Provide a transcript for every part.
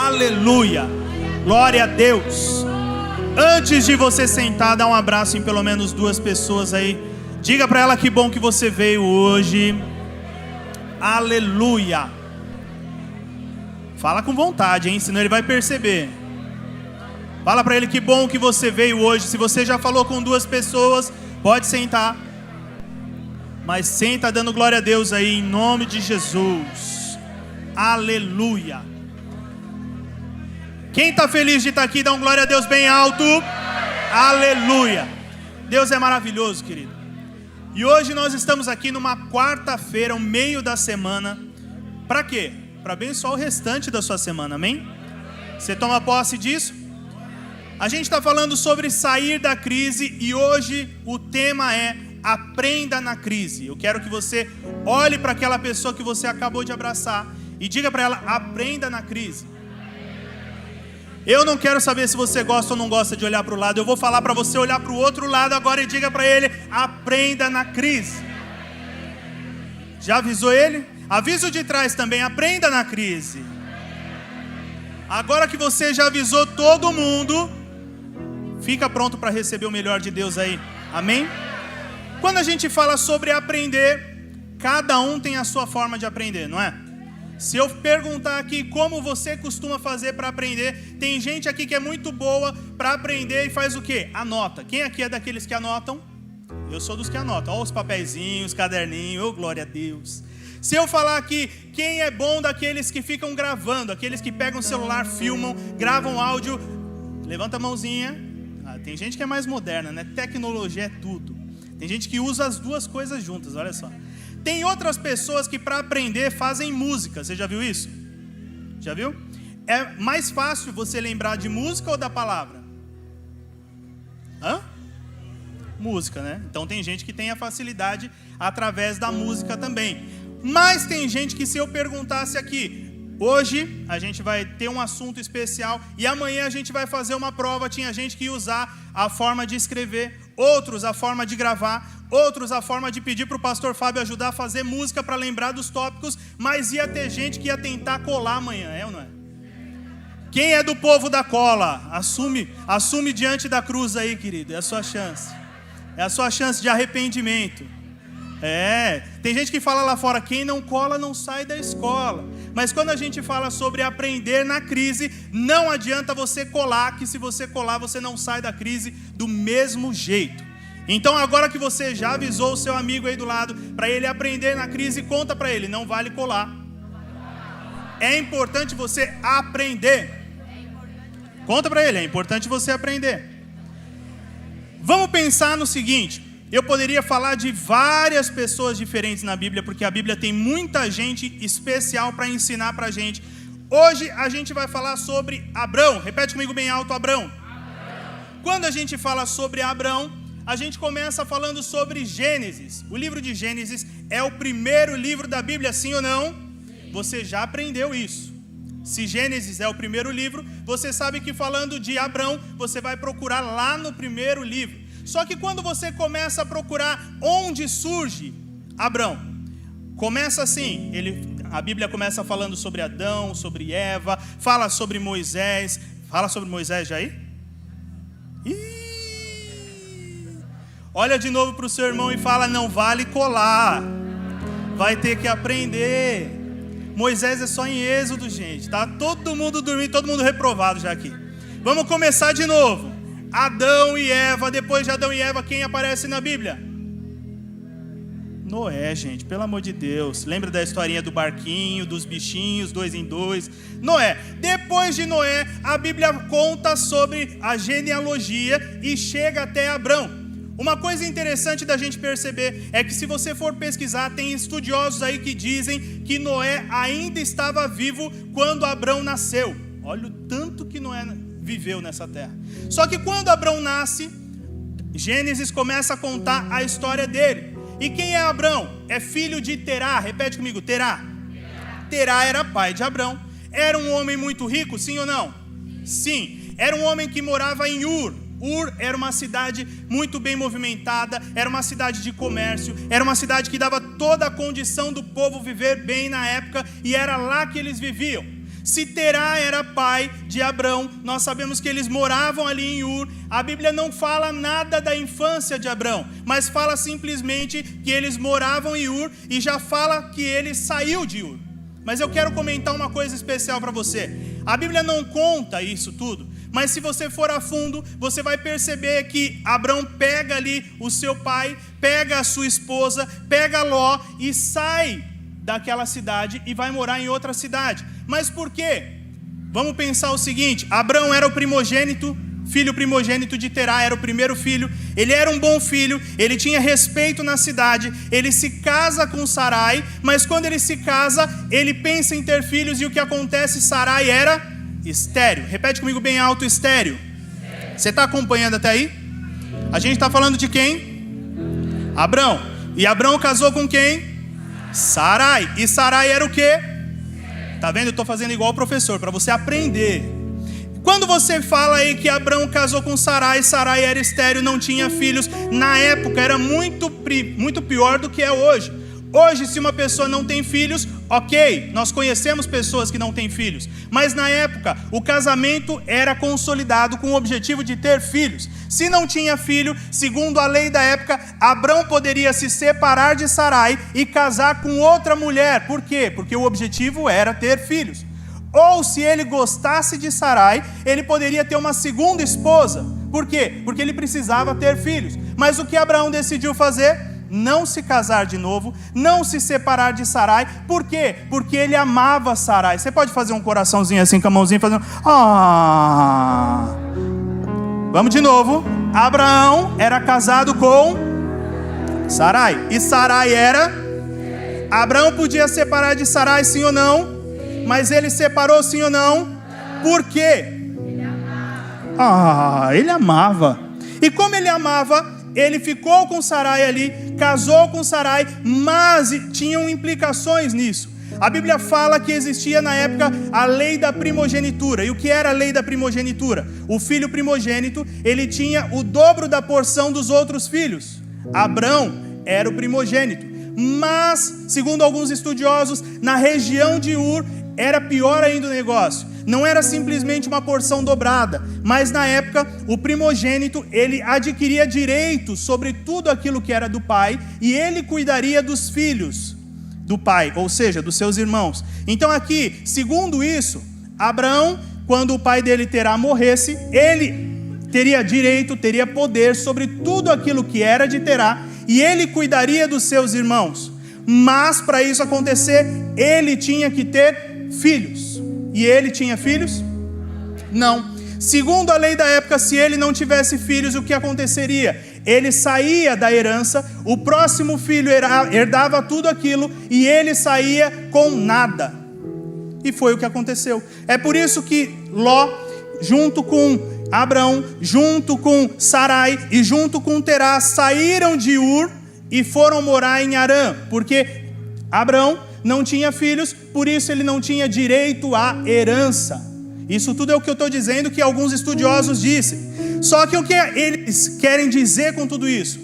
Aleluia. Glória a Deus. Antes de você sentar, dá um abraço em pelo menos 2 pessoas aí. Diga para ela que bom que você veio hoje. Aleluia. Fala com vontade, hein? Senão ele vai perceber. Fala para ele que bom que você veio hoje. Se você já falou com 2 pessoas, pode sentar. Mas senta dando glória a Deus aí, em nome de Jesus. Aleluia. Quem está feliz de estar aqui, dá um glória a Deus bem alto. Aleluia. Deus é maravilhoso, querido. E hoje nós estamos aqui numa quarta-feira, o meio da semana. Para quê? Para abençoar o restante da sua semana, amém? Você toma posse disso? A gente está falando sobre sair da crise e hoje o tema é aprenda na crise. Eu quero que você olhe para aquela pessoa que você acabou de abraçar e diga para ela, aprenda na crise. Eu não quero saber se você gosta ou não gosta de olhar para o lado. Eu vou falar para você olhar para o outro lado agora e diga para ele, aprenda na crise. Já avisou ele? Avisa o de trás também, aprenda na crise. Agora que você já avisou todo mundo, fica pronto para receber o melhor de Deus aí. Amém? Quando a gente fala sobre aprender, cada um tem a sua forma de aprender, não é? Se eu perguntar aqui como você costuma fazer para aprender, tem gente aqui que é muito boa para aprender e faz o quê? Anota. Quem aqui é daqueles que anotam? Eu sou dos que anotam. Olha os papeizinhos, caderninho, oh, glória a Deus. Se eu falar aqui, quem é bom daqueles que ficam gravando, aqueles que pegam o celular, filmam, gravam áudio, levanta a mãozinha. Tem gente que é mais moderna, né? Tecnologia é tudo. Tem gente que usa as 2 coisas juntas, olha só. Tem outras pessoas que para aprender fazem música. Você já viu isso? Já viu? É mais fácil você lembrar de música ou da palavra? Hã? Música, né? Então tem gente que tem a facilidade através da música também. Mas tem gente que se eu perguntasse aqui, hoje a gente vai ter um assunto especial e amanhã a gente vai fazer uma prova. Tinha gente que ia usar a forma de escrever, outros a forma de gravar, outros a forma de pedir para o pastor Fábio ajudar a fazer música para lembrar dos tópicos, mas ia ter gente que ia tentar colar amanhã, é ou não é? Quem é do povo da cola? Assume diante da cruz aí, querido, é a sua chance. É a sua chance de arrependimento. Tem gente que fala lá fora, quem não cola não sai da escola. Mas quando a gente fala sobre aprender na crise, não adianta você colar, que se você colar você não sai da crise do mesmo jeito. Então agora que você já avisou o seu amigo aí do lado, para ele aprender na crise, conta para ele, não vale colar. É importante você aprender. Conta para ele, é importante você aprender. Vamos pensar no seguinte, eu poderia falar de várias pessoas diferentes na Bíblia, porque a Bíblia tem muita gente especial para ensinar para a gente. Hoje a gente vai falar sobre Abrão. Repete comigo bem alto, Abrão. Quando a gente fala sobre Abrão, a gente começa falando sobre Gênesis. O livro de Gênesis é o primeiro livro da Bíblia, sim ou não? Você já aprendeu isso. Se Gênesis é o primeiro livro, você sabe que falando de Abrão, você vai procurar lá no primeiro livro. Só que quando você começa a procurar onde surge Abrão, começa assim, a Bíblia começa falando sobre Adão, sobre Eva, fala sobre Moisés. Fala sobre Moisés já aí? Olha de novo para o seu irmão e fala, não vale colar, vai ter que aprender. Moisés é só em Êxodo, gente, tá todo mundo dormindo, todo mundo reprovado já aqui. Vamos começar de novo. Adão e Eva, depois de Adão e Eva, quem aparece na Bíblia? Noé, gente, pelo amor de Deus. Lembra da historinha do barquinho, dos bichinhos, 2 em 2? Noé. Depois de Noé, a Bíblia conta sobre a genealogia e chega até Abrão. Uma coisa interessante da gente perceber é que se você for pesquisar, tem estudiosos aí que dizem que Noé ainda estava vivo quando Abrão nasceu. Olha o tanto que Noé viveu nessa terra. Só que quando Abrão nasce, Gênesis começa a contar a história dele. E quem é Abrão? É filho de Terá. Repete comigo, Terá. Terá era pai de Abrão. Era um homem muito rico, sim ou não? Sim. Era um homem que morava em Ur. Ur era uma cidade muito bem movimentada, era uma cidade de comércio, era uma cidade que dava toda a condição do povo viver bem na época, e era lá que eles viviam. Se Terá era pai de Abrão, nós sabemos que eles moravam ali em Ur. A Bíblia não fala nada da infância de Abrão, mas fala simplesmente que eles moravam em Ur e já fala que ele saiu de Ur. Mas eu quero comentar uma coisa especial para você. A Bíblia não conta isso tudo, mas se você for a fundo, você vai perceber que Abrão pega ali o seu pai, pega a sua esposa, pega Ló e sai daquela cidade e vai morar em outra cidade. Mas por quê? Vamos pensar o seguinte: Abrão era o primogênito, filho primogênito de Terá, era o primeiro filho. Ele era um bom filho, ele tinha respeito na cidade. Ele se casa com Sarai, mas quando ele se casa, ele pensa em ter filhos. E o que acontece? Sarai era estéril. Repete comigo bem alto: estéril. Você está acompanhando até aí? A gente está falando de quem? Abrão. E Abrão casou com quem? Sarai. E Sarai era o quê? Tá vendo? Eu estou fazendo igual o professor, para você aprender. Quando você fala aí que Abrão casou com Sarai, Sarai era estéril, não tinha filhos, na época era muito pior do que é hoje. Hoje, se uma pessoa não tem filhos, ok, nós conhecemos pessoas que não têm filhos, mas na época o casamento era consolidado com o objetivo de ter filhos. Se não tinha filho, segundo a lei da época, Abrão poderia se separar de Sarai e casar com outra mulher. Por quê? Porque o objetivo era ter filhos. Ou se ele gostasse de Sarai, ele poderia ter uma segunda esposa. Por quê? Porque ele precisava ter filhos. Mas o que Abraão decidiu fazer? Não se casar de novo, não se separar de Sarai. Por quê? Porque ele amava Sarai. Você pode fazer um coraçãozinho assim com a mãozinha fazendo Vamos de novo. Abraão era casado com Sarai. E Sarai era? Abraão podia separar de Sarai, sim ou não? Mas ele separou, sim ou não? Por quê? Ele amava. E como ele amava, ele ficou com Sarai ali, casou com Sarai, mas tinham implicações nisso. A Bíblia fala que existia na época a lei da primogenitura. E o que era a lei da primogenitura? O filho primogênito, ele tinha o dobro da porção dos outros filhos. Abrão era o primogênito. Mas, segundo alguns estudiosos, na região de Ur, era pior ainda o negócio. Não era simplesmente uma porção dobrada, mas na época o primogênito, ele adquiria direitos sobre tudo aquilo que era do pai, e ele cuidaria dos filhos do pai, ou seja, dos seus irmãos. Então aqui, segundo isso, Abraão, quando o pai dele Terá morresse, ele teria direito, teria poder sobre tudo aquilo que era de Terá, e ele cuidaria dos seus irmãos. Mas para isso acontecer, ele tinha que ter filhos. E ele tinha filhos? Não. Segundo a lei da época, se ele não tivesse filhos, o que aconteceria? Ele saía da herança, o próximo filho herdava tudo aquilo e ele saía com nada. E foi o que aconteceu. É por isso que Ló, junto com Abraão, junto com Sarai e junto com Terá, saíram de Ur e foram morar em Harã, porque Abraão não tinha filhos, por isso ele não tinha direito à herança. Isso tudo é o que eu estou dizendo, que alguns estudiosos dizem. Só que o que eles querem dizer com tudo isso?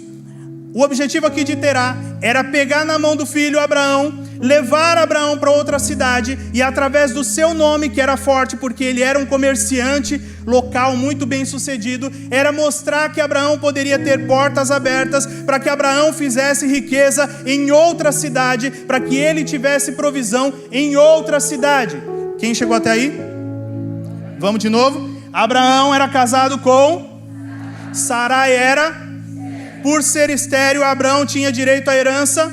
O objetivo aqui de Terá era pegar na mão do filho Abraão, levar Abraão para outra cidade, e através do seu nome, que era forte, porque ele era um comerciante local muito bem sucedido, era mostrar que Abraão poderia ter portas abertas, para que Abraão fizesse riqueza em outra cidade, para que ele tivesse provisão em outra cidade. Quem chegou até aí? Vamos de novo. Abraão era casado com Sarai. Era? Por ser estéril, Abraão tinha direito à herança?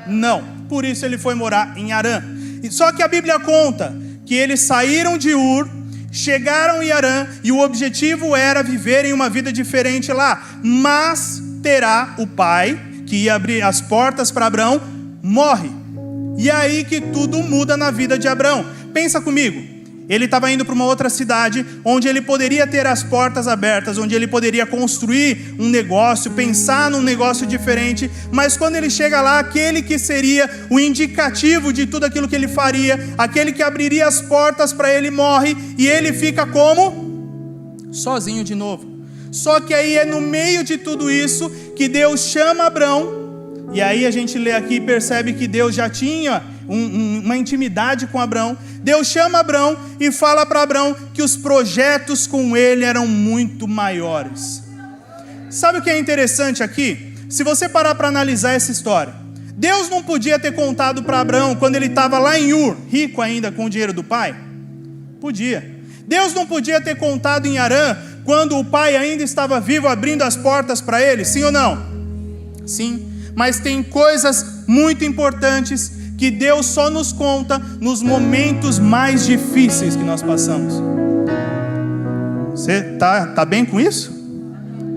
Não. Por isso ele foi morar em Harã. Só que a Bíblia conta que eles saíram de Ur, chegaram em Harã, e o objetivo era viverem uma vida diferente lá. Mas Terá, o pai, que ia abrir as portas para Abraão, morre. E é aí que tudo muda na vida de Abraão. Pensa comigo. Ele estava indo para uma outra cidade, onde ele poderia ter as portas abertas, onde ele poderia construir um negócio, pensar num negócio diferente. Mas quando ele chega lá, aquele que seria o indicativo de tudo aquilo que ele faria, aquele que abriria as portas para ele, morre, e ele fica como? Sozinho de novo. Só que aí é no meio de tudo isso que Deus chama Abraão. E aí a gente lê aqui e percebe que Deus já tinha uma intimidade com Abrão. Deus chama Abrão e fala para Abrão que os projetos com ele eram muito maiores. Sabe o que é interessante aqui? Se você parar para analisar essa história, Deus não podia ter contado para Abrão quando ele estava lá em Ur, rico ainda com o dinheiro do pai? Podia. Deus não podia ter contado em Harã quando o pai ainda estava vivo, abrindo as portas para ele? Sim ou não? Sim. Mas tem coisas muito importantes que Deus só nos conta nos momentos mais difíceis que nós passamos. Você tá bem com isso?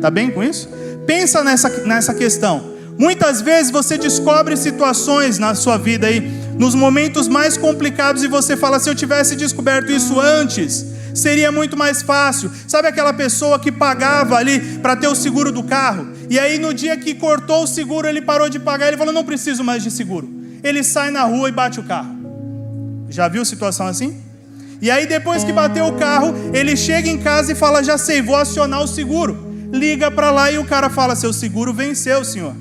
Tá bem com isso? Pensa nessa questão. Muitas vezes você descobre situações na sua vida aí, nos momentos mais complicados, e você fala: se eu tivesse descoberto isso antes, seria muito mais fácil. Sabe aquela pessoa que pagava ali para ter o seguro do carro, e aí no dia que cortou o seguro, ele parou de pagar, ele falou: não preciso mais de seguro. Ele sai na rua e bate o carro. Já viu situação assim? E aí depois que bateu o carro, ele chega em casa e fala: já sei, vou acionar o seguro. Liga para lá e o cara fala: seu seguro venceu, senhor.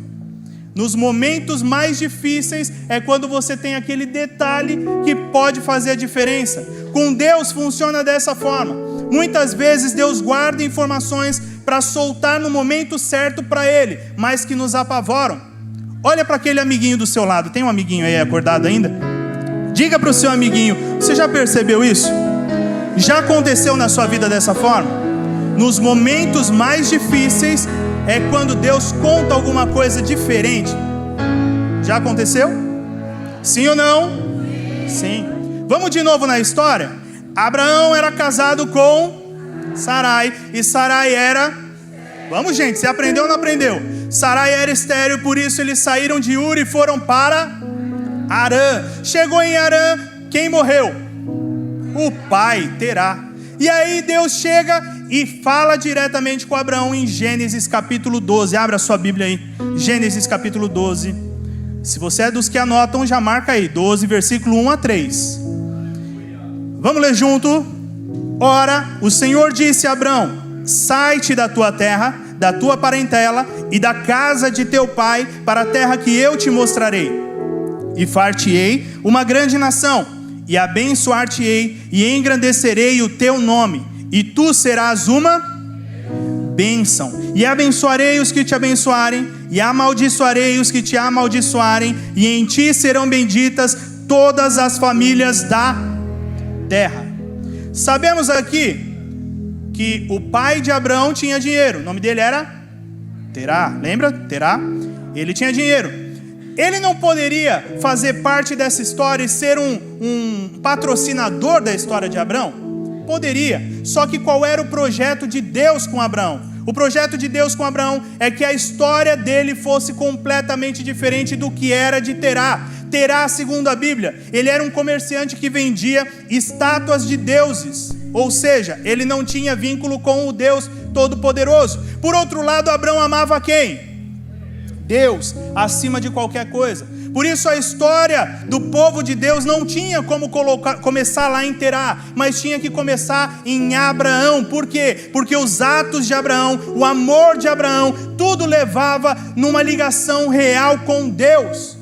Nos momentos mais difíceis é quando você tem aquele detalhe que pode fazer a diferença. Com Deus funciona dessa forma. Muitas vezes Deus guarda informações para soltar no momento certo para Ele, mas que nos apavoram. Olha para aquele amiguinho do seu lado. Tem um amiguinho aí acordado ainda? Diga para o seu amiguinho: você já percebeu isso? Já aconteceu na sua vida dessa forma? Nos momentos mais difíceis é quando Deus conta alguma coisa diferente. Já aconteceu? Sim ou não? Sim. Vamos de novo na história? Abraão era casado com Sarai, e Sarai era... Vamos, gente, você aprendeu ou não aprendeu? Sarai era estéril, por isso eles saíram de Ur e foram para Harã. Chegou em Harã, quem morreu? O pai, Terá. E aí Deus chega e fala diretamente com Abraão em Gênesis capítulo 12. Abra sua Bíblia aí, Gênesis capítulo 12. Se você é dos que anotam, já marca aí, 12, versículo 1 a 3. Vamos ler junto? Ora, o Senhor disse a Abraão: sai-te da tua terra, da tua parentela e da casa de teu pai, para a terra que eu te mostrarei. E far-te-ei uma grande nação, e abençoar-te-ei, e engrandecerei o teu nome, e tu serás uma bênção. E abençoarei os que te abençoarem, e amaldiçoarei os que te amaldiçoarem, e em ti serão benditas todas as famílias da terra. Sabemos aqui que o pai de Abraão tinha dinheiro. O nome dele era Terá. Lembra? Terá. Ele tinha dinheiro. Ele não poderia fazer parte dessa história e ser um patrocinador da história de Abraão? Poderia. Só que qual era o projeto de Deus com Abraão? O projeto de Deus com Abraão é que a história dele fosse completamente diferente do que era de Terá. Terá, segundo a Bíblia, ele era um comerciante que vendia estátuas de deuses. Ou seja, ele não tinha vínculo com o Deus Todo-Poderoso. Por outro lado, Abraão amava quem? Deus, acima de qualquer coisa. Por isso a história do povo de Deus não tinha como começar lá em Terá, mas tinha que começar em Abraão. Por quê? Porque os atos de Abraão, o amor de Abraão, tudo levava numa ligação real com Deus.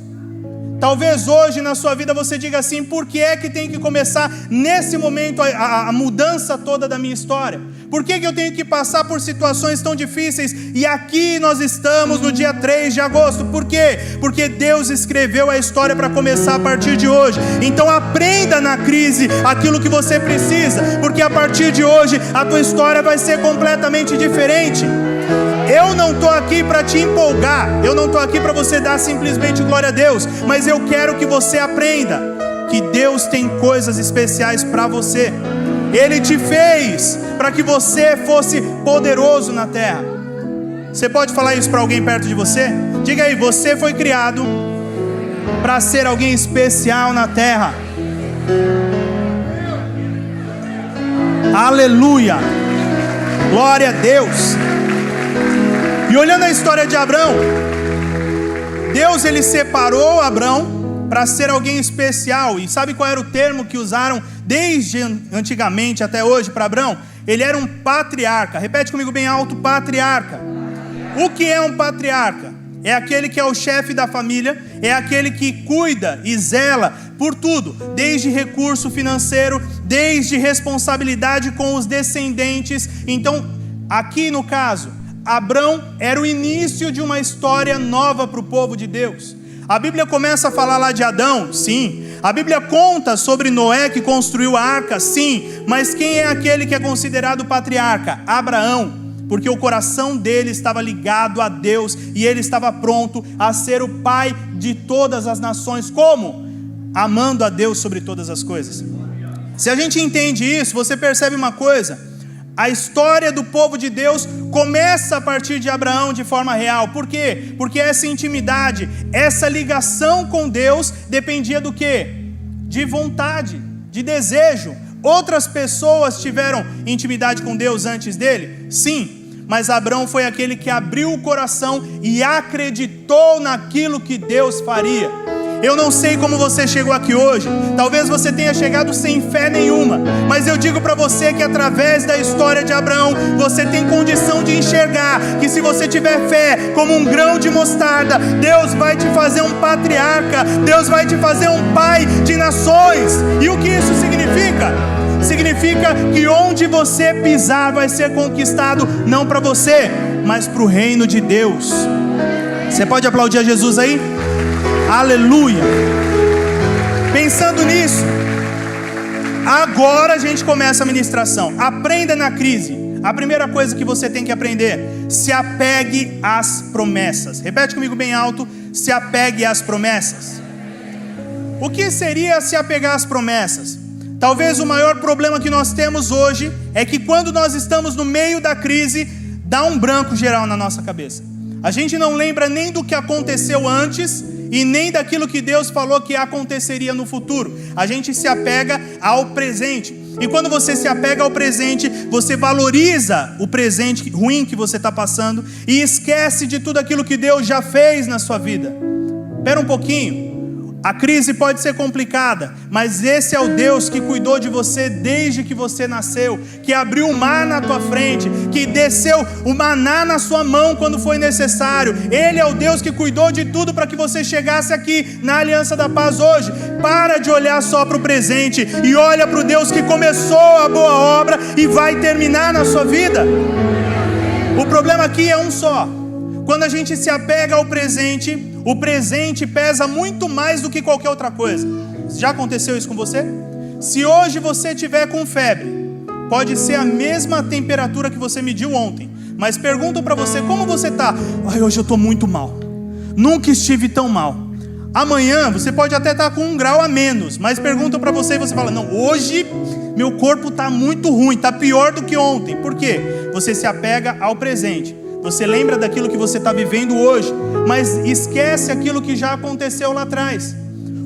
Talvez hoje na sua vida você diga assim: por que é que tem que começar nesse momento a mudança toda da minha história? Por que eu tenho que passar por situações tão difíceis? E aqui nós estamos no dia 3 de agosto. Por quê? Porque Deus escreveu a história para começar a partir de hoje. Então aprenda na crise aquilo que você precisa, porque a partir de hoje a tua história vai ser completamente diferente. Eu não estou aqui para te empolgar, eu não estou aqui para você dar simplesmente glória a Deus, mas eu quero que você aprenda que Deus tem coisas especiais para você. Ele te fez para que você fosse poderoso na terra. Você pode falar isso para alguém perto de você? Diga aí: você foi criado para ser alguém especial na terra. Aleluia! Glória a Deus! E olhando a história de Abraão, Deus ele separou Abraão para ser alguém especial. E sabe qual era o termo que usaram desde antigamente até hoje para Abraão? Ele era um patriarca. Repete comigo bem alto: patriarca. O que é um patriarca? É aquele que é o chefe da família, é aquele que cuida e zela por tudo, desde recurso financeiro, desde responsabilidade com os descendentes. Então, aqui no caso, Abrão era o início de uma história nova para o povo de Deus. A Bíblia começa a falar lá de Adão, sim. A Bíblia conta sobre Noé que construiu a arca, sim. Mas quem é aquele que é considerado patriarca? Abraão, porque o coração dele estava ligado a Deus e ele estava pronto a ser o pai de todas as nações. Como? Amando a Deus sobre todas as coisas. Se a gente entende isso, você percebe uma coisa: a história do povo de Deus começa a partir de Abraão de forma real. Por quê? Porque essa intimidade, essa ligação com Deus dependia do quê? De vontade, de desejo. Outras pessoas tiveram intimidade com Deus antes dele? Sim, mas Abraão foi aquele que abriu o coração e acreditou naquilo que Deus faria. Eu não sei como você chegou aqui hoje, talvez você tenha chegado sem fé nenhuma, mas eu digo para você que através da história de Abraão, você tem condição de enxergar que se você tiver fé como um grão de mostarda, Deus vai te fazer um patriarca, Deus vai te fazer um pai de nações. E o que isso significa? Significa que onde você pisar vai ser conquistado, não para você, mas para o reino de Deus. Você pode aplaudir a Jesus aí? Aleluia! Pensando nisso, agora a gente começa a ministração. Aprenda na crise. A primeira coisa que você tem que aprender: se apegue às promessas. Repete comigo bem alto: se apegue às promessas. O que seria se apegar às promessas? Talvez o maior problema que nós temos hoje é que quando nós estamos no meio da crise, dá um branco geral na nossa cabeça. A gente não lembra nem do que aconteceu antes e nem daquilo que Deus falou que aconteceria no futuro. A gente se apega ao presente. E quando você se apega ao presente, você valoriza o presente ruim que você está passando e esquece de tudo aquilo que Deus já fez na sua vida. Espera um pouquinho. A crise pode ser complicada, mas esse é o Deus que cuidou de você desde que você nasceu, que abriu o mar na tua frente, que desceu o maná na sua mão quando foi necessário. Ele é o Deus que cuidou de tudo para que você chegasse aqui na Aliança da Paz hoje. Para de olhar só para o presente e olha para o Deus que começou a boa obra e vai terminar na sua vida. O problema aqui é um só. Quando a gente se apega ao presente, o presente pesa muito mais do que qualquer outra coisa. Já aconteceu isso com você? Se hoje você tiver com febre, pode ser a mesma temperatura que você mediu ontem, mas perguntam para você como você está. Hoje eu estou muito mal, nunca estive tão mal. Amanhã você pode até estar com 1 grau a menos, mas perguntam para você e você fala: não, hoje meu corpo está muito ruim, está pior do que ontem. Por quê? Você se apega ao presente. Você lembra daquilo que você está vivendo hoje, mas esquece aquilo que já aconteceu lá atrás.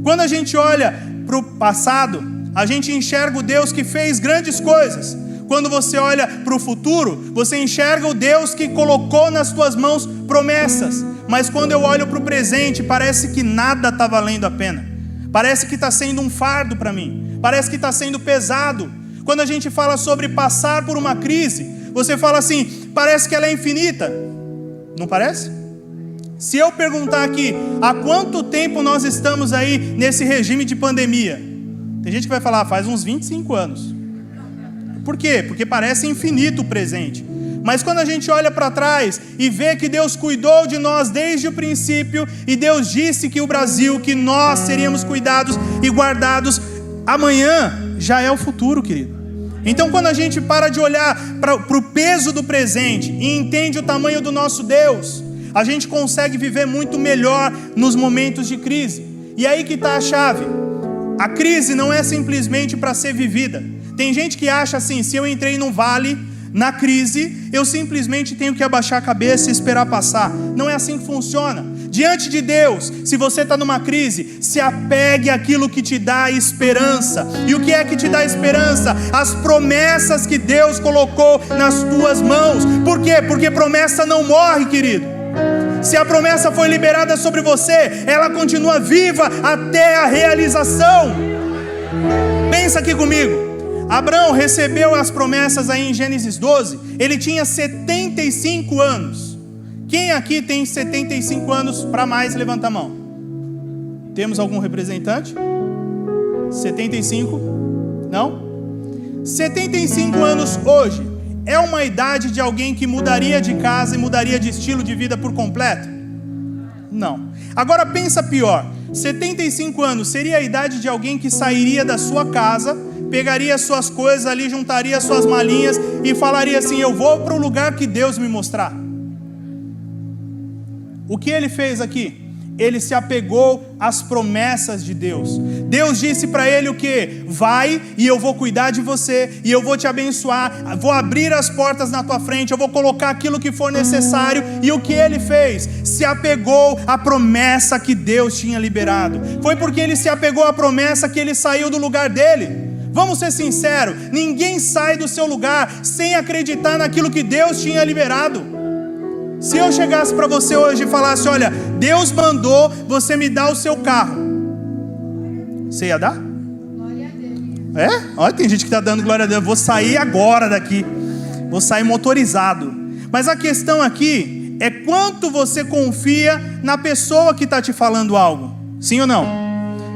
Quando a gente olha para o passado, a gente enxerga o Deus que fez grandes coisas. Quando você olha para o futuro, você enxerga o Deus que colocou nas tuas mãos promessas. Mas quando eu olho para o presente, parece que nada está valendo a pena. Parece que está sendo um fardo para mim. Parece que está sendo pesado. Quando a gente fala sobre passar por uma crise, você fala assim: parece que ela é infinita. Não parece? Se eu perguntar aqui, há quanto tempo nós estamos aí nesse regime de pandemia? Tem gente que vai falar: faz uns 25 anos. Por quê? Porque parece infinito o presente. Mas quando a gente olha para trás e vê que Deus cuidou de nós desde o princípio, e Deus disse que o Brasil, que nós seríamos cuidados e guardados, amanhã já é o futuro, querido. Então quando a gente para de olhar para o peso do presente e entende o tamanho do nosso Deus, a gente consegue viver muito melhor nos momentos de crise. E aí que está a chave. A crise não é simplesmente para ser vivida. Tem gente que acha assim: se eu entrei num vale, na crise, eu simplesmente tenho que abaixar a cabeça e esperar passar. Não é assim que funciona. Diante de Deus, se você está numa crise, se apegue àquilo que te dá esperança. E o que é que te dá esperança? As promessas que Deus colocou nas tuas mãos. Por quê? Porque promessa não morre, querido. Se a promessa foi liberada sobre você, ela continua viva até a realização. Pensa aqui comigo. Abraão recebeu as promessas aí em Gênesis 12. Ele tinha 75 anos. Quem aqui tem 75 anos para mais? Levanta a mão. Temos algum representante? 75? Não? 75 anos hoje é uma idade de alguém que mudaria de casa e mudaria de estilo de vida por completo? Não. Agora pensa pior. 75 anos seria a idade de alguém que sairia da sua casa, pegaria suas coisas ali, juntaria suas malinhas e falaria assim: eu vou para o lugar que Deus me mostrar. O que ele fez aqui? Ele se apegou às promessas de Deus. Deus disse para ele o quê? Vai e eu vou cuidar de você, e eu vou te abençoar, vou abrir as portas na tua frente, eu vou colocar aquilo que for necessário. E o que ele fez? Se apegou à promessa que Deus tinha liberado. Foi porque ele se apegou à promessa que ele saiu do lugar dele. Vamos ser sinceros, ninguém sai do seu lugar sem acreditar naquilo que Deus tinha liberado. Se eu chegasse para você hoje e falasse: olha, Deus mandou você me dar o seu carro, você ia dar? Glória a Deus. É? Olha, tem gente que está dando glória a Deus. Vou sair agora daqui, vou sair motorizado. Mas a questão aqui é quanto você confia na pessoa que está te falando algo. Sim ou não?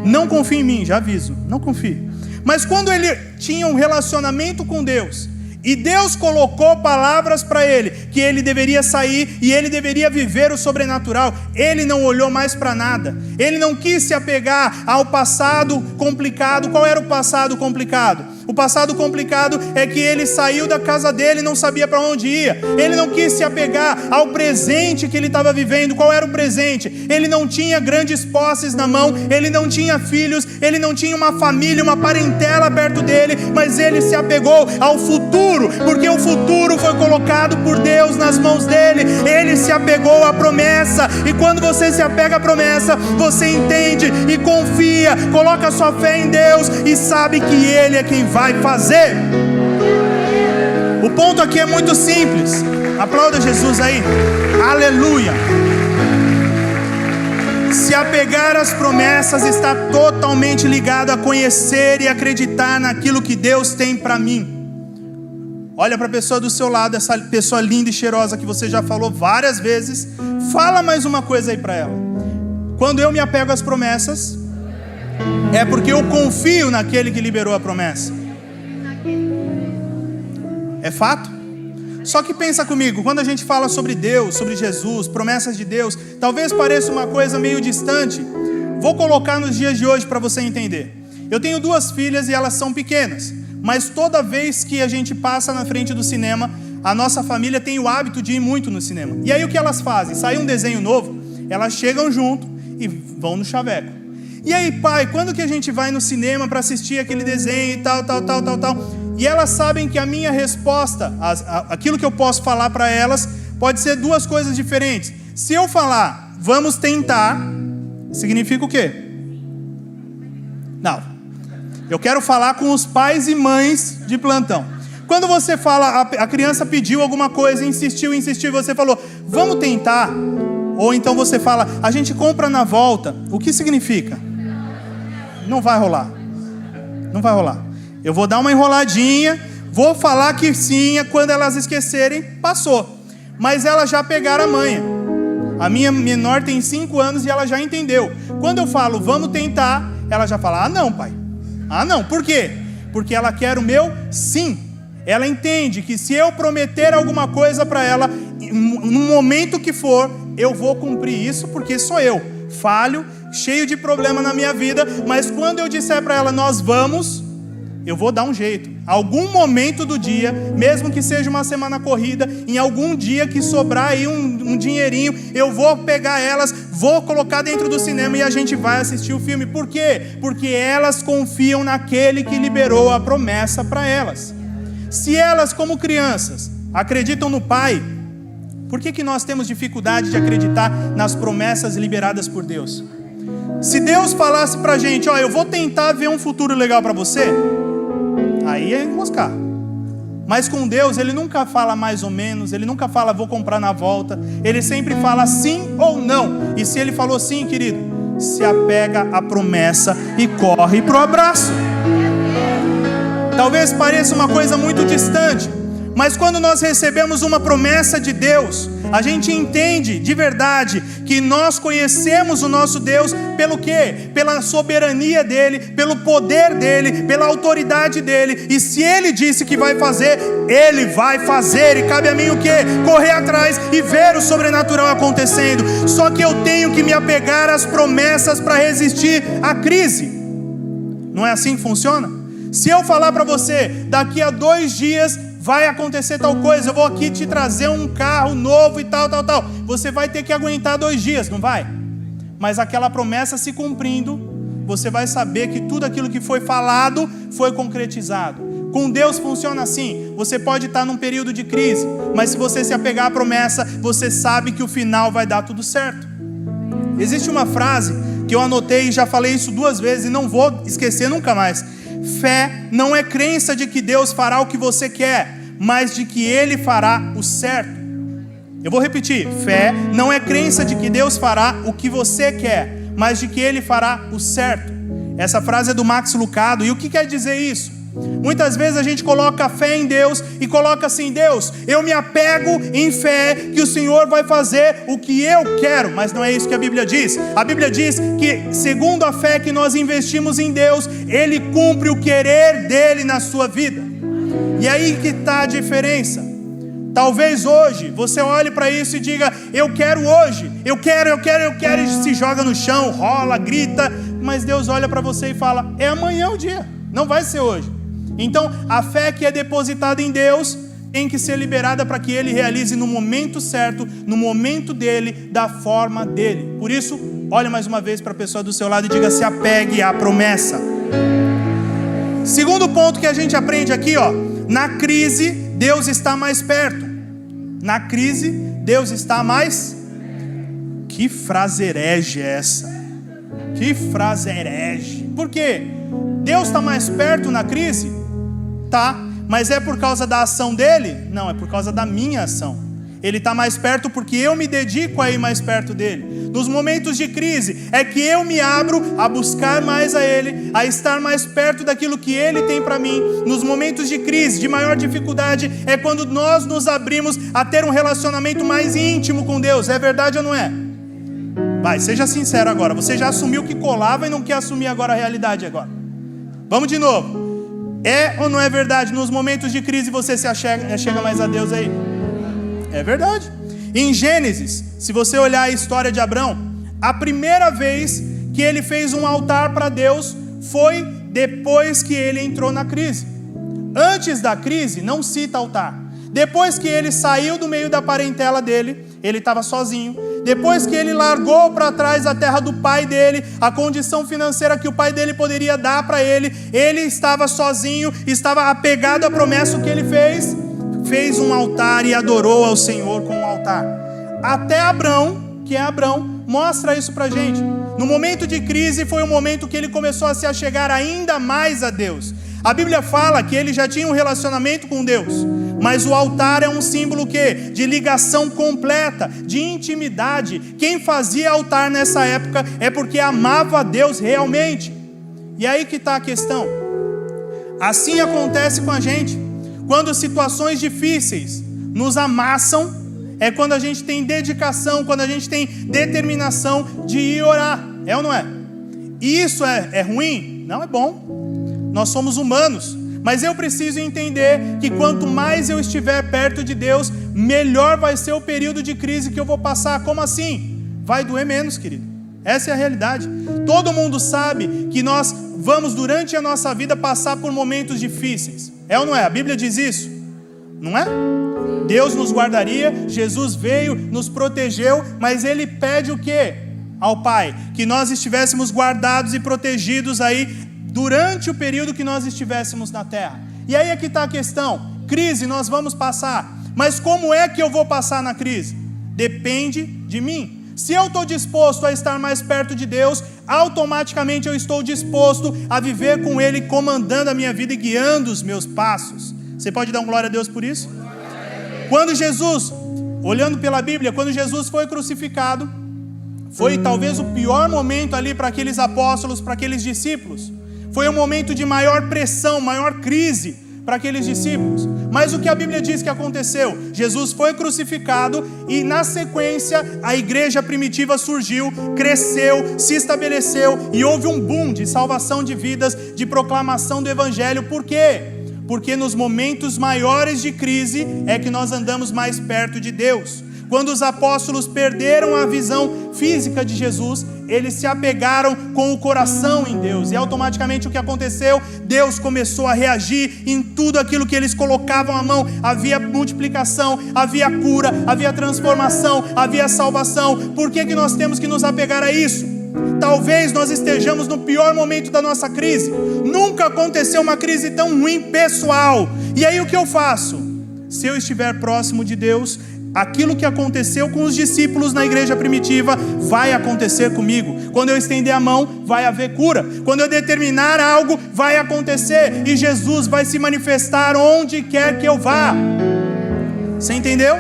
Não confie em mim, já aviso, não confie. Mas quando ele tinha um relacionamento com Deus, e Deus colocou palavras para ele, que ele deveria sair e ele deveria viver o sobrenatural, ele não olhou mais para nada. Ele não quis se apegar ao passado complicado. Qual era o passado complicado? O passado complicado é que ele saiu da casa dele e não sabia para onde ia. Ele não quis se apegar ao presente que ele estava vivendo. Qual era o presente? Ele não tinha grandes posses na mão, ele não tinha filhos, ele não tinha uma família, uma parentela perto dele, mas ele se apegou ao futuro, porque o futuro foi colocado por Deus nas mãos dele. Ele se apegou à promessa, e quando você se apega à promessa, você entende e confia, coloca sua fé em Deus e sabe que Ele é quem vai fazer. O ponto aqui é muito simples. Aplauda Jesus aí. Aleluia. Se apegar às promessas está totalmente ligado a conhecer e acreditar naquilo que Deus tem para mim. Olha para a pessoa do seu lado, essa pessoa linda e cheirosa que você já falou várias vezes. Fala mais uma coisa aí para ela. Quando eu me apego às promessas, é porque eu confio naquele que liberou a promessa. É fato? Só que pensa comigo, quando a gente fala sobre Deus, sobre Jesus, promessas de Deus, talvez pareça uma coisa meio distante. Vou colocar nos dias de hoje para você entender. Eu tenho 2 filhas e elas são pequenas, mas toda vez que a gente passa na frente do cinema, a nossa família tem o hábito de ir muito no cinema. E aí o que elas fazem? Sai um desenho novo, elas chegam junto e vão no chaveco. E aí, pai, quando que a gente vai no cinema para assistir aquele desenho e tal? E elas sabem que a minha resposta, aquilo que eu posso falar para elas, pode ser 2 coisas diferentes. Se eu falar, vamos tentar, significa o quê? Não. Eu quero falar com os pais e mães de plantão. Quando você fala, a criança pediu alguma coisa, insistiu, você falou, vamos tentar. Ou então você fala, a gente compra na volta. O que significa? Não vai rolar. Não vai rolar. Eu vou dar uma enroladinha, vou falar que sim, quando elas esquecerem, passou. Mas elas já pegaram a manha. A minha menor tem 5 anos e ela já entendeu. Quando eu falo, vamos tentar, ela já fala, ah não, pai. Ah não, por quê? Porque ela quer o meu sim. Ela entende que se eu prometer alguma coisa para ela, no momento que for, eu vou cumprir isso, porque sou eu. Falho, cheio de problema na minha vida, mas quando eu disser para ela, nós vamos, eu vou dar um jeito. Algum momento do dia, mesmo que seja uma semana corrida, em algum dia que sobrar aí um dinheirinho, eu vou pegar elas, vou colocar dentro do cinema e a gente vai assistir o filme. Por quê? Porque elas confiam naquele que liberou a promessa para elas. Se elas, como crianças, acreditam no Pai, por que nós temos dificuldade de acreditar nas promessas liberadas por Deus? Se Deus falasse pra gente, ó, eu vou tentar ver um futuro legal para você, aí é enroscar. Mas com Deus, Ele nunca fala mais ou menos, Ele nunca fala vou comprar na volta, Ele sempre fala sim ou não. E se Ele falou sim, querido, se apega à promessa e corre pro abraço. Talvez pareça uma coisa muito distante, mas quando nós recebemos uma promessa de Deus, A gente entende de verdade que nós conhecemos o nosso Deus pelo quê? Pela soberania dele, pelo poder dele, pela autoridade dele. E se ele disse que vai fazer, ele vai fazer. E cabe a mim o quê? Correr atrás e ver o sobrenatural acontecendo. Só que eu tenho que me apegar às promessas para resistir à crise. Não é assim que funciona? Se eu falar para você, daqui a 2 dias vai acontecer tal coisa, eu vou aqui te trazer um carro novo e tal, você vai ter que aguentar 2 dias, não vai? Mas aquela promessa se cumprindo, você vai saber que tudo aquilo que foi falado foi concretizado. Com Deus funciona assim. Você pode estar num período de crise, mas se você se apegar à promessa, você sabe que o final vai dar tudo certo. Existe uma frase que eu anotei e já falei isso 2 vezes e não vou esquecer nunca mais. Fé não é crença de que Deus fará o que você quer, mas de que Ele fará o certo. Eu vou repetir. Fé não é crença de que Deus fará o que você quer, mas de que Ele fará o certo. Essa frase é do Max Lucado. E o que quer dizer isso? Muitas vezes a gente coloca fé em Deus e coloca assim: Deus, eu me apego em fé que o Senhor vai fazer o que eu quero. Mas não é isso que a Bíblia diz. A Bíblia diz que segundo a fé que nós investimos em Deus, Ele cumpre o querer dEle na sua vida. E aí que está a diferença. Talvez hoje você olhe para isso e diga: eu quero hoje, eu quero, e se joga no chão, rola, grita. Mas Deus olha para você e fala: é amanhã o dia, não vai ser hoje. Então a fé que é depositada em Deus tem que ser liberada para que Ele realize no momento certo, no momento dEle, da forma dEle. Por isso, olhe mais uma vez para a pessoa do seu lado e diga: se apegue à promessa. Segundo ponto que a gente aprende aqui, na crise Deus está mais perto. Na crise Deus está mais... Que frase herege é essa? Que frase herege. Por quê? Deus está mais perto na crise? Tá, mas é por causa da ação dele? Não, é por causa da minha ação. Ele está mais perto porque eu me dedico a ir mais perto dele. Nos momentos de crise é que eu me abro a buscar mais a Ele, a estar mais perto daquilo que Ele tem para mim. Nos momentos de crise, de maior dificuldade, é quando nós nos abrimos a ter um relacionamento mais íntimo com Deus. É verdade ou não é? Vai, seja sincero agora. Você já assumiu que colava e não quer assumir agora a realidade agora. Vamos de novo. É ou não é verdade? Nos momentos de crise você se achega mais a Deus aí? É verdade. Em Gênesis, se você olhar a história de Abrão, a primeira vez que ele fez um altar para Deus foi depois que ele entrou na crise. Antes da crise, não cita altar. Depois que ele saiu do meio da parentela dele, ele estava sozinho. Depois que ele largou para trás a terra do pai dele, a condição financeira que o pai dele poderia dar para ele, ele estava sozinho, estava apegado à promessa que ele fez um altar e adorou ao Senhor com um altar. Até Abrão, que é Abrão, mostra isso para a gente. No momento de crise foi o momento que ele começou a se achegar ainda mais a Deus. A Bíblia fala que ele já tinha um relacionamento com Deus, mas o altar é um símbolo quê? De ligação completa, de intimidade. Quem fazia altar nessa época é porque amava a Deus realmente. E aí que está a questão. Assim acontece com a gente. Quando situações difíceis nos amassam, é quando a gente tem dedicação, quando a gente tem determinação de ir orar. É ou não é? E isso é ruim? Não, é bom. Nós somos humanos, mas eu preciso entender que quanto mais eu estiver perto de Deus, melhor vai ser o período de crise que eu vou passar. Como assim? Vai doer menos, querido. Essa é a realidade. Todo mundo sabe que nós vamos, durante a nossa vida, passar por momentos difíceis. É ou não é? A Bíblia diz isso. Não é? Deus nos guardaria, Jesus veio, nos protegeu, mas Ele pede o quê? Ao Pai? Que nós estivéssemos guardados e protegidos aí, durante o período que nós estivéssemos na terra. E aí é que está a questão. Crise nós vamos passar, mas como é que eu vou passar na crise? Depende de mim. Se eu estou disposto a estar mais perto de Deus, automaticamente eu estou disposto a viver com Ele, comandando a minha vida e guiando os meus passos. Você pode dar um glória a Deus por isso? Quando Jesus, olhando pela Bíblia, quando Jesus foi crucificado, foi talvez o pior momento ali para aqueles apóstolos, para aqueles discípulos. Foi um momento de maior pressão, maior crise, para aqueles discípulos. Mas o que a Bíblia diz que aconteceu? Jesus foi crucificado e na sequência a igreja primitiva surgiu, cresceu, se estabeleceu e houve um boom de salvação de vidas, de proclamação do evangelho. Por quê? Porque nos momentos maiores de crise é que nós andamos mais perto de Deus. Quando os apóstolos perderam a visão física de Jesus, eles se apegaram com o coração em Deus. E automaticamente o que aconteceu? Deus começou a reagir em tudo aquilo que eles colocavam a mão. Havia multiplicação, havia cura, havia transformação, havia salvação. Por que nós temos que nos apegar a isso? Talvez nós estejamos no pior momento da nossa crise. Nunca aconteceu uma crise tão ruim pessoal. E aí o que eu faço? Se eu estiver próximo de Deus, aquilo que aconteceu com os discípulos na igreja primitiva vai acontecer comigo. Quando eu estender a mão, vai haver cura. Quando eu determinar algo, vai acontecer. E Jesus vai se manifestar onde quer que eu vá. Você entendeu?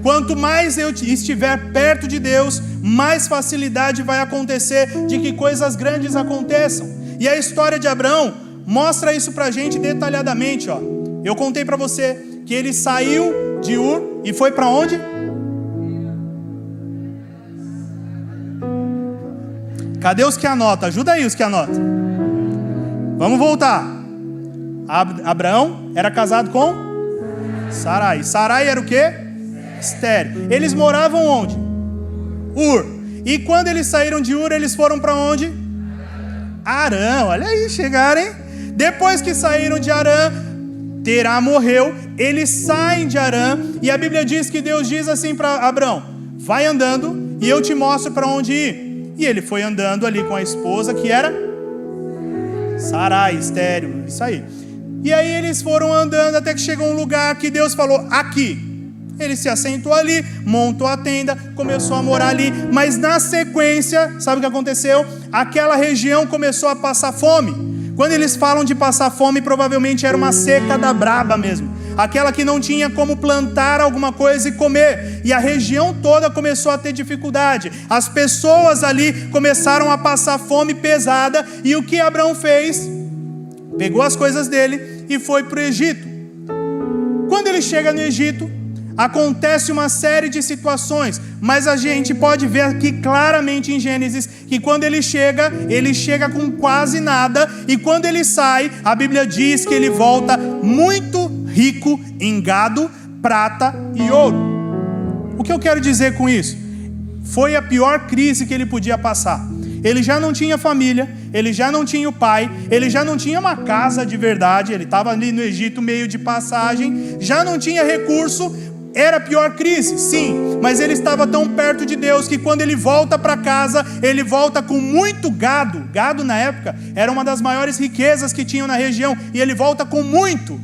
Quanto mais eu estiver perto de Deus, mais facilidade vai acontecer de que coisas grandes aconteçam. E a história de Abraão mostra isso pra gente detalhadamente, ó. Eu contei pra você que ele saiu de Ur e foi para onde? Cadê os que anotam? Ajuda aí os que anotam. Vamos voltar. Abraão era casado com Sarai. Sarai era o quê? Estéril. Eles moravam onde? Ur. E quando eles saíram de Ur, eles foram para onde? Arã. Olha aí, chegaram, hein? Depois que saíram de Arã, Terá morreu, eles saem de Arã, e a Bíblia diz que Deus diz assim para Abraão: vai andando e eu te mostro para onde ir. E ele foi andando ali com a esposa, que era Sarai, estéril, isso aí. E aí eles foram andando até que chegou um lugar que Deus falou: aqui. Ele se assentou ali, montou a tenda, começou a morar ali, mas na sequência, sabe o que aconteceu? Aquela região começou a passar fome. Quando eles falam de passar fome, provavelmente era uma seca da braba mesmo. Aquela que não tinha como plantar alguma coisa e comer. E a região toda começou a ter dificuldade. As pessoas ali começaram a passar fome pesada. E o que Abraão fez? Pegou as coisas dele e foi para o Egito. Quando ele chega no Egito, acontece uma série de situações, mas a gente pode ver aqui claramente em Gênesis que quando ele chega com quase nada, e quando ele sai, a Bíblia diz que ele volta muito rico em gado, prata e ouro. O que eu quero dizer com isso? Foi a pior crise que ele podia passar. Ele já não tinha família, ele já não tinha o pai, ele já não tinha uma casa de verdade, ele estava ali no Egito meio de passagem, já não tinha recurso. Era a pior crise, sim, mas ele estava tão perto de Deus que quando ele volta para casa, ele volta com muito gado. Gado na época era uma das maiores riquezas que tinham na região, e ele volta com muito.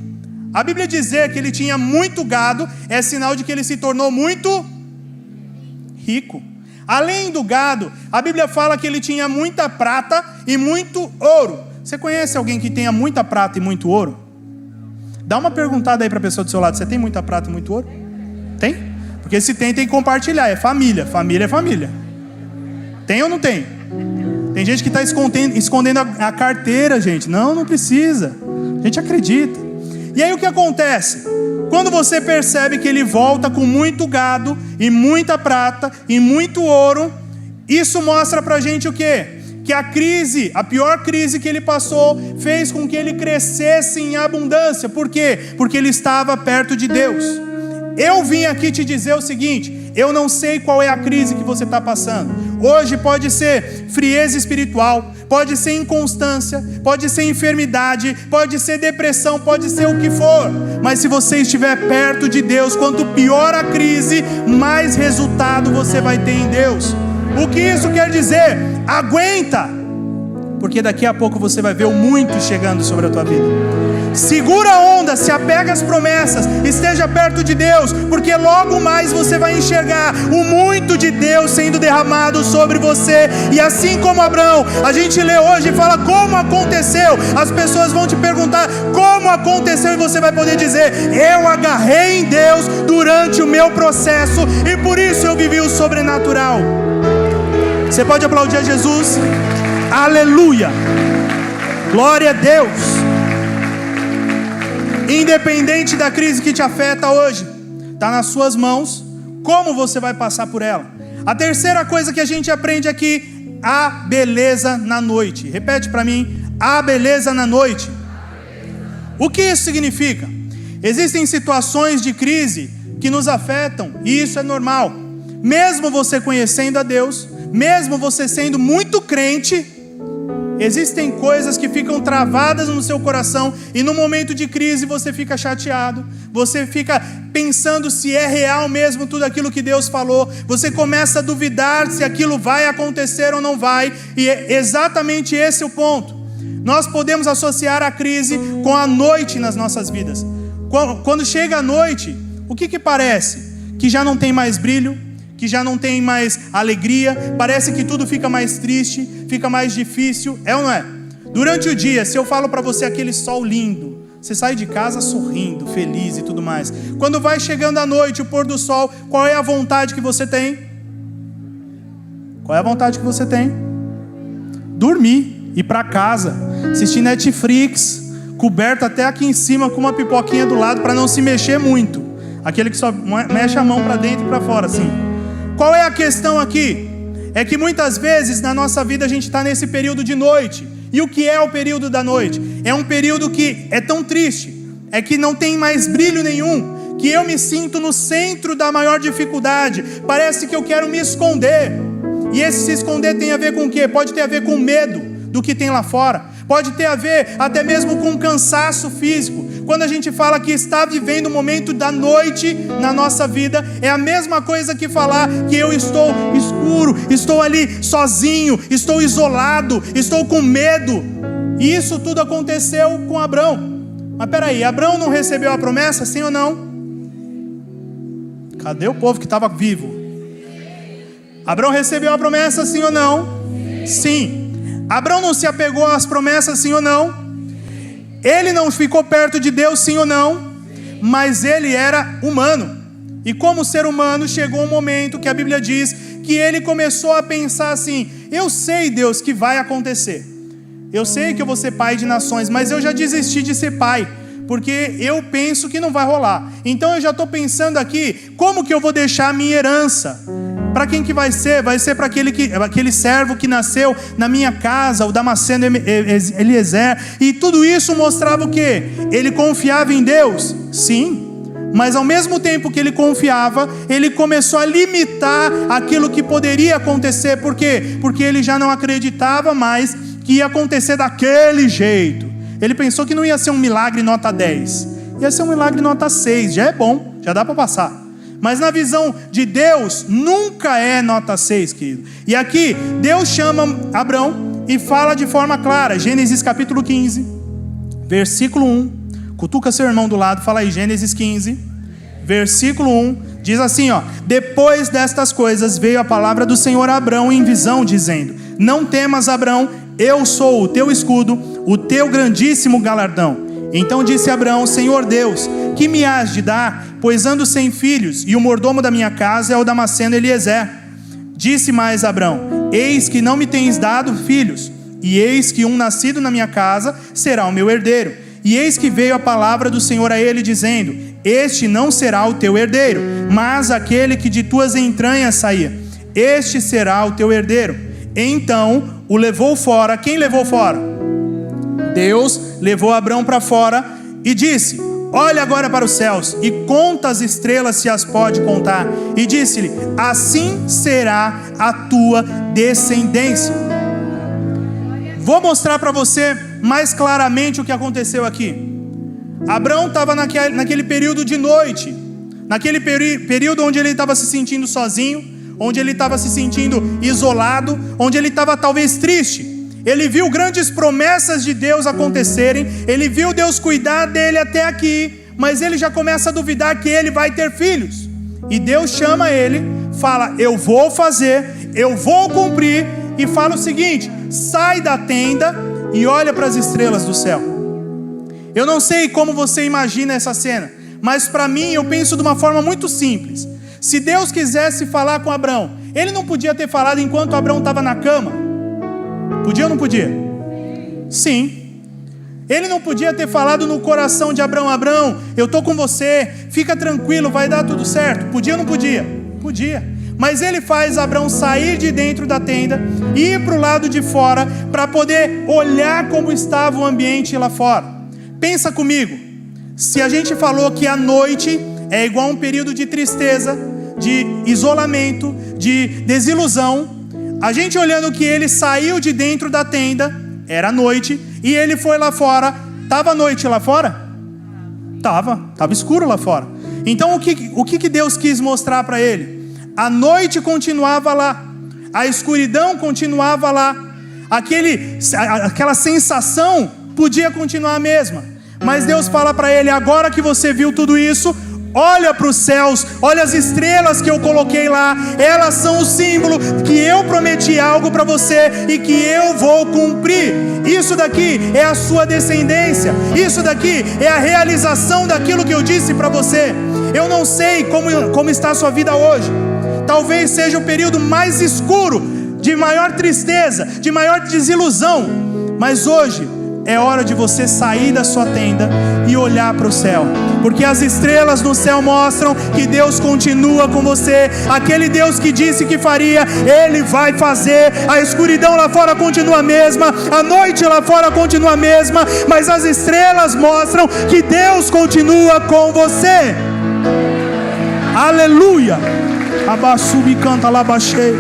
A Bíblia dizer que ele tinha muito gado é sinal de que ele se tornou muito rico. Além do gado, a Bíblia fala que ele tinha muita prata e muito ouro. Você conhece alguém que tenha muita prata e muito ouro? Dá uma perguntada aí para a pessoa do seu lado: você tem muita prata e muito ouro? Tem? Porque se tem que compartilhar. É família. Família é família. Tem ou não tem? Tem gente que está escondendo a carteira, gente. Não precisa. A gente acredita. E aí o que acontece? Quando você percebe que ele volta com muito gado, e muita prata, e muito ouro, isso mostra pra gente o quê? Que a crise, a pior crise que ele passou, fez com que ele crescesse em abundância. Por quê? Porque ele estava perto de Deus. Eu vim aqui te dizer o seguinte: eu não sei qual é a crise que você está passando. Hoje pode ser frieza espiritual, pode ser inconstância, pode ser enfermidade, pode ser depressão, pode ser o que for. Mas se você estiver perto de Deus, quanto pior a crise, mais resultado você vai ter em Deus. O que isso quer dizer? Aguenta, porque daqui a pouco você vai ver o muito chegando sobre a tua vida. Segura a onda, se apega às promessas, esteja perto de Deus, porque logo mais você vai enxergar o muito de Deus sendo derramado sobre você. E assim como Abraão, a gente lê hoje e fala como aconteceu. As pessoas vão te perguntar como aconteceu, e você vai poder dizer: eu agarrei em Deus durante o meu processo, e por isso eu vivi o sobrenatural. Você pode aplaudir a Jesus? Aleluia! Glória a Deus! Independente da crise que te afeta hoje, está nas suas mãos como você vai passar por ela. A terceira coisa que a gente aprende aqui: há beleza na noite. Repete para mim: há beleza na noite. O que isso significa? Existem situações de crise que nos afetam, e isso é normal. Mesmo você conhecendo a Deus, mesmo você sendo muito crente, existem coisas que ficam travadas no seu coração, e no momento de crise você fica chateado, você fica pensando se é real mesmo tudo aquilo que Deus falou, você começa a duvidar se aquilo vai acontecer ou não vai, e é exatamente esse o ponto. Nós podemos associar a crise com a noite nas nossas vidas. Quando chega a noite, o que parece? Que já não tem mais brilho, que já não tem mais alegria, parece que tudo fica mais triste, fica mais difícil, é ou não é? Durante o dia, se eu falo para você aquele sol lindo, você sai de casa sorrindo, feliz e tudo mais. Quando vai chegando a noite, o pôr do sol, qual é a vontade que você tem? Qual é a vontade que você tem? Dormir, ir para casa, assistir Netflix, coberto até aqui em cima com uma pipoquinha do lado para não se mexer muito. Aquele que só mexe a mão para dentro e para fora, assim. Qual é a questão aqui? É que muitas vezes na nossa vida a gente está nesse período de noite. E o que é o período da noite? É um período que é tão triste, é que não tem mais brilho nenhum, que eu me sinto no centro da maior dificuldade. Parece que eu quero me esconder. E esse se esconder tem a ver com o quê? Pode ter a ver com medo do que tem lá fora. Pode ter a ver até mesmo com cansaço físico. Quando a gente fala que está vivendo o momento da noite na nossa vida, é a mesma coisa que falar que eu estou escuro, estou ali sozinho, estou isolado, estou com medo. E isso tudo aconteceu com Abrão. Mas peraí, Abrão não recebeu a promessa, sim ou não? Cadê o povo que estava vivo? Abrão recebeu a promessa, sim ou não? Sim. Abrão não se apegou às promessas, sim ou não? Ele não ficou perto de Deus, sim ou não? Mas ele era humano. E como ser humano, chegou um momento que a Bíblia diz que ele começou a pensar assim: eu sei, Deus, que vai acontecer. Eu sei que eu vou ser pai de nações, mas eu já desisti de ser pai, porque eu penso que não vai rolar. Então eu já estou pensando aqui, como que eu vou deixar a minha herança? Para quem que vai ser? Vai ser para aquele servo que nasceu na minha casa, o Damasceno Eliezer. E tudo isso mostrava o quê? Ele confiava em Deus? Sim. Mas ao mesmo tempo que ele confiava, ele começou a limitar aquilo que poderia acontecer. Por quê? Porque ele já não acreditava mais que ia acontecer daquele jeito. Ele pensou que não ia ser um milagre nota 10. Ia ser um milagre nota 6. Já é bom, já dá para passar. Mas na visão de Deus, nunca é nota 6, querido. E aqui, Deus chama Abrão e fala de forma clara. Gênesis capítulo 15, versículo 1. Cutuca seu irmão do lado, fala aí, Gênesis 15, versículo 1. Diz assim, ó: depois destas coisas veio a palavra do Senhor a Abrão em visão, dizendo: não temas, Abrão, eu sou o teu escudo, o teu grandíssimo galardão. Então disse Abrão: Senhor Deus, que me has de dar, pois ando sem filhos, e o mordomo da minha casa é o Damasceno Eliezer. Disse mais Abrão: eis que não me tens dado filhos, e eis que um nascido na minha casa será o meu herdeiro. E eis que veio a palavra do Senhor a ele, dizendo: este não será o teu herdeiro, mas aquele que de tuas entranhas saía, este será o teu herdeiro. Então o levou fora. Quem levou fora? Deus levou Abrão para fora e disse: olha agora para os céus e conta as estrelas, se as pode contar. E disse-lhe: assim será a tua descendência. Vou mostrar para você mais claramente o que aconteceu aqui. Abrão estava naquele período de noite, naquele período onde ele estava se sentindo sozinho, onde ele estava se sentindo isolado, onde ele estava talvez triste. Ele viu grandes promessas de Deus acontecerem, ele viu Deus cuidar dele até aqui, mas ele já começa a duvidar que ele vai ter filhos. E Deus chama ele, fala: eu vou fazer, eu vou cumprir, e fala o seguinte: sai da tenda e olha para as estrelas do céu. Eu não sei como você imagina essa cena, mas para mim eu penso de uma forma muito simples. Se Deus quisesse falar com Abrão, ele não podia ter falado enquanto Abrão estava na cama? Podia ou não podia? Sim. Ele não podia ter falado no coração de Abraão: Abraão, eu estou com você, fica tranquilo, vai dar tudo certo. Podia ou não podia? Podia. Mas ele faz Abraão sair de dentro da tenda, ir para o lado de fora, para poder olhar como estava o ambiente lá fora. Pensa comigo, se a gente falou que a noite é igual a um período de tristeza, de isolamento, de desilusão, a gente olhando que ele saiu de dentro da tenda, era noite, e ele foi lá fora. Estava noite lá fora? Estava escuro lá fora. Então o que Deus quis mostrar para ele? A noite continuava lá, a escuridão continuava lá, aquela sensação podia continuar a mesma. Mas Deus fala para ele: agora que você viu tudo isso, olha para os céus, olha as estrelas que eu coloquei lá, elas são o símbolo que eu prometi algo para você e que eu vou cumprir. Isso daqui é a sua descendência, isso daqui é a realização daquilo que eu disse para você. Eu não sei como está a sua vida hoje, talvez seja o período mais escuro, de maior tristeza, de maior desilusão, mas hoje é hora de você sair da sua tenda e olhar para o céu, porque as estrelas no céu mostram que Deus continua com você. Aquele Deus que disse que faria, Ele vai fazer. A escuridão lá fora continua a mesma, a noite lá fora continua a mesma, mas as estrelas mostram que Deus continua com você. Aleluia. Abassubi canta lá baixei,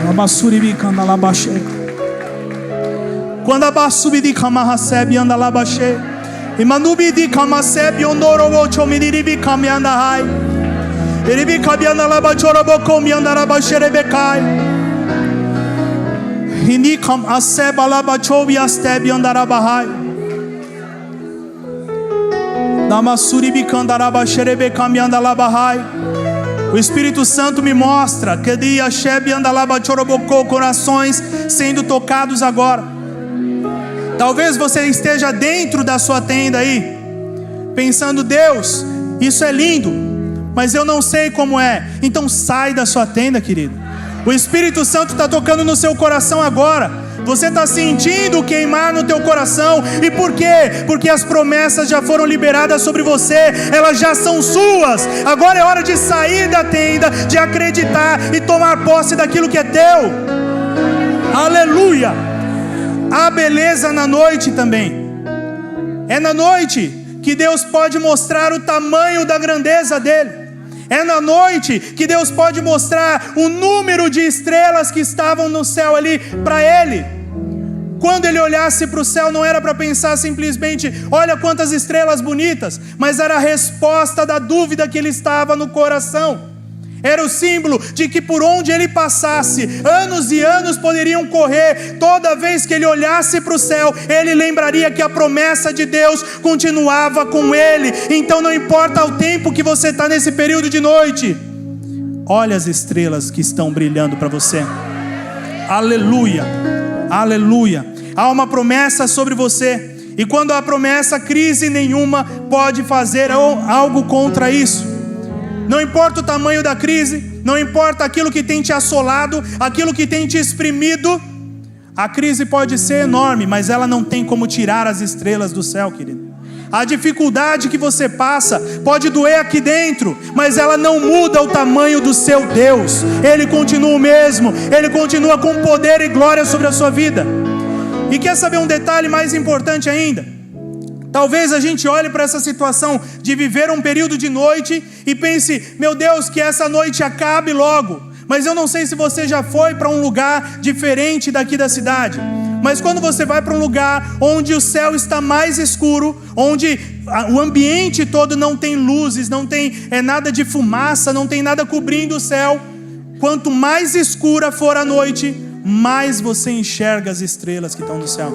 Abassuribi canta lá baixei. Quando a bassubi de camarracebe anda lá baixei, e manubi de camarracebe ondoro o chomiribi caminhanda hai, eribi cabianda lá bachorobo comianda lá baixerebecai, indi cam aceba lá bachobi astebe andara bahai, damassuribi candara baixerebe caminhanda lá bahai. O Espírito Santo me mostra que dia chebe anda lá bachorobocô, corações sendo tocados agora. Talvez você esteja dentro da sua tenda aí, pensando: Deus, isso é lindo, mas eu não sei como é. Então sai da sua tenda, querido. O Espírito Santo está tocando no seu coração agora. Você está sentindo queimar no teu coração. E por quê? Porque as promessas já foram liberadas sobre você, elas já são suas. Agora é hora de sair da tenda, de acreditar e tomar posse daquilo que é teu. Aleluia. Há beleza na noite também. É na noite que Deus pode mostrar o tamanho da grandeza dele. É na noite que Deus pode mostrar o número de estrelas que estavam no céu ali para ele. Quando ele olhasse para o céu, não era para pensar simplesmente: olha quantas estrelas bonitas, mas era a resposta da dúvida que ele estava no coração. Era o símbolo de que por onde ele passasse, anos e anos poderiam correr. Toda vez que ele olhasse para o céu, ele lembraria que a promessa de Deus continuava com ele. Então não importa o tempo que você está nesse período de noite, olha as estrelas que estão brilhando para você. Aleluia, aleluia. Há uma promessa sobre você, e quando há promessa, crise nenhuma pode fazer algo contra isso. Não importa o tamanho da crise, não importa aquilo que tem te assolado, aquilo que tem te exprimido. A crise pode ser enorme, mas ela não tem como tirar as estrelas do céu, querido. A dificuldade que você passa pode doer aqui dentro, mas ela não muda o tamanho do seu Deus. Ele continua o mesmo, Ele continua com poder e glória sobre a sua vida. E quer saber um detalhe mais importante ainda? Talvez a gente olhe para essa situação de viver um período de noite e pense: meu Deus, que essa noite acabe logo. Mas eu não sei se você já foi para um lugar diferente daqui da cidade, mas quando você vai para um lugar onde o céu está mais escuro, onde o ambiente todo não tem luzes, não tem nada de fumaça, não tem nada cobrindo o céu, quanto mais escura for a noite, mais você enxerga as estrelas que estão no céu.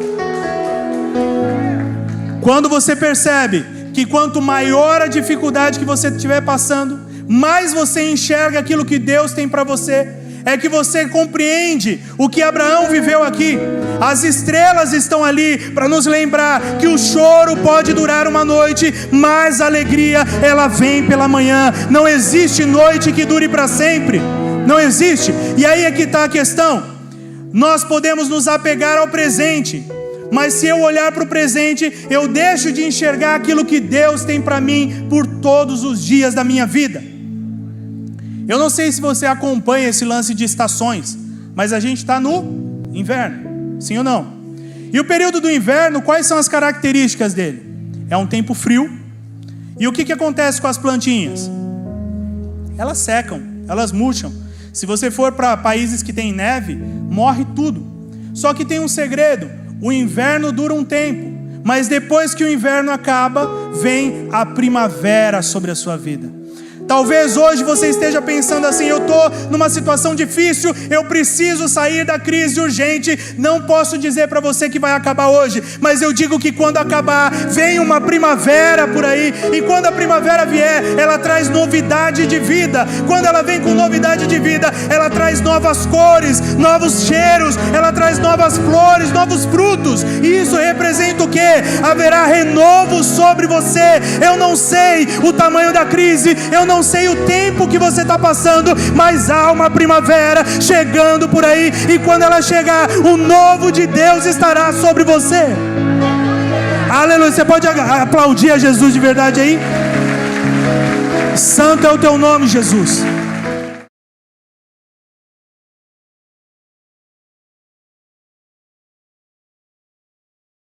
Quando você percebe que quanto maior a dificuldade que você estiver passando, mais você enxerga aquilo que Deus tem para você, é que você compreende o que Abraão viveu aqui. As estrelas estão ali para nos lembrar que o choro pode durar uma noite, mas a alegria, ela vem pela manhã. Não existe noite que dure para sempre, não existe. E aí é que está a questão. Nós podemos nos apegar ao presente, Mas se eu olhar para o presente, eu deixo de enxergar aquilo que Deus tem para mim por todos os dias da minha vida. Eu não sei se você acompanha esse lance de estações, mas a gente está no inverno, sim ou não? E o período do inverno, quais são as características dele? É um tempo frio. E o que acontece com as plantinhas? Elas secam, elas murcham. Se você for para países que tem neve, morre tudo. Só que tem um segredo: o inverno dura um tempo, mas depois que o inverno acaba, vem a primavera sobre a sua vida. Talvez hoje você esteja pensando assim: eu estou numa situação difícil, eu preciso sair da crise urgente. Não posso dizer para você que vai acabar hoje, mas eu digo que quando acabar, vem uma primavera por aí. E quando a primavera vier, ela traz novidade de vida. Quando ela vem com novidade de vida, ela traz novas cores, novos cheiros, ela traz novas flores, novos frutos. E isso representa o quê? Haverá renovo sobre você. Eu não sei o tamanho da crise, eu não sei o tempo que você está passando, mas há uma primavera chegando por aí, e quando ela chegar, o novo de Deus estará sobre você. Aleluia. Você pode aplaudir a Jesus de verdade aí? Santo é o teu nome, Jesus.